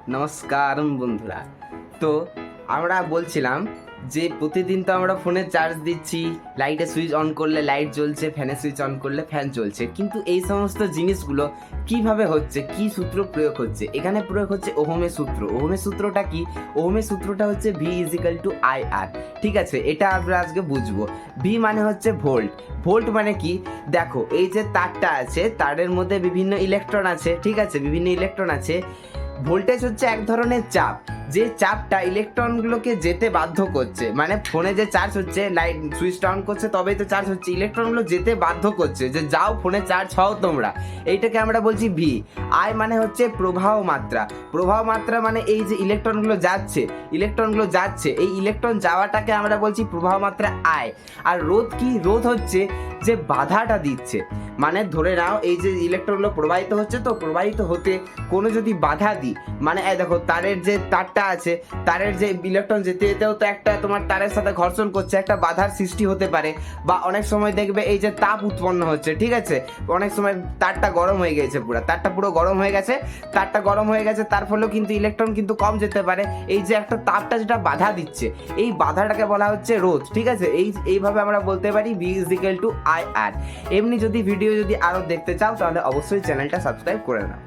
নমস্কার বন্ধুরা। তো আমরা বলছিলাম যে প্রতিদিন তো আমরা ফোনে চার্জ দিচ্ছি, লাইটে সুইচ অন করলে লাইট জ্বলছে, ফ্যানে সুইচ অন করলে ফ্যান চলছে, কিন্তু এই সমস্ত জিনিসগুলো কিভাবে হচ্ছে, কি সূত্র প্রয়োগ হচ্ছে? এখানে প্রয়োগ হচ্ছে ওহমের সূত্র। ওহমের সূত্রটা কি? ওহমের সূত্রটা হচ্ছে V=IR। ঠিক আছে, এটা আমরা আজকে বুঝবো। ভি মানে হচ্ছে ভোল্ট। ভোল্ট মানে কি? দেখো, এই যে তারটা আছে, তারের মধ্যে বিভিন্ন ইলেকট্রন আছে, ঠিক আছে, বিভিন্ন ইলেকট্রন আছে। ভোল্টেজ হচ্ছে এক ধরনের চাপ, যে চাপটা ইলেকট্রনগুলোকে যেতে বাধ্য করছে। মানে ফোনে যে চার্জ হচ্ছে, লাইট সুইচটা অন করছে তবেই তো চার্জ হচ্ছে, ইলেকট্রনগুলো যেতে বাধ্য করছে যে যাও ফোনে চার্জ হও তোমরা। এইটাকে আমরা বলছি ভি। আই মানে হচ্ছে প্রবাহ মাত্রা। প্রবাহ মাত্রা মানে এই যে ইলেকট্রনগুলো যাচ্ছে, এই ইলেকট্রন যাওয়াটাকে আমরা বলছি প্রবাহ মাত্রা আই। আর রোধ কি? রোধ হচ্ছে যে বাধাটা দিচ্ছে। মানে ধরে নাও এই যে ইলেকট্রনগুলো প্রবাহিত হচ্ছে, তো প্রবাহিত হতে কোনো যদি বাধা দিই, মানে এই দেখো তারের যে তারটা আছে, তারের যে ইলেকট্রন যেতে যেতেও তো একটা তোমার তারের সাথে ঘর্ষণ করছে, একটা বাধার সৃষ্টি হতে পারে। বা অনেক সময় দেখবে এই যে তাপ উৎপন্ন হচ্ছে, ঠিক আছে, অনেক সময় তারটা গরম হয়ে গেছে, তারটা পুরো গরম হয়ে গেছে, তার ফলেও কিন্তু ইলেকট্রন কিন্তু কম যেতে পারে। এই যে একটা তাপটা যেটা বাধা দিচ্ছে, এই বাধাটাকে বলা হচ্ছে রোধ। ঠিক আছে, এইভাবে আমরা বলতে পারি V=IR। এমনি যদি ভিডিও যদি আরো দেখতে চাও তাহলে অবশ্যই চ্যানেলটা সাবস্ক্রাইব করে নাও।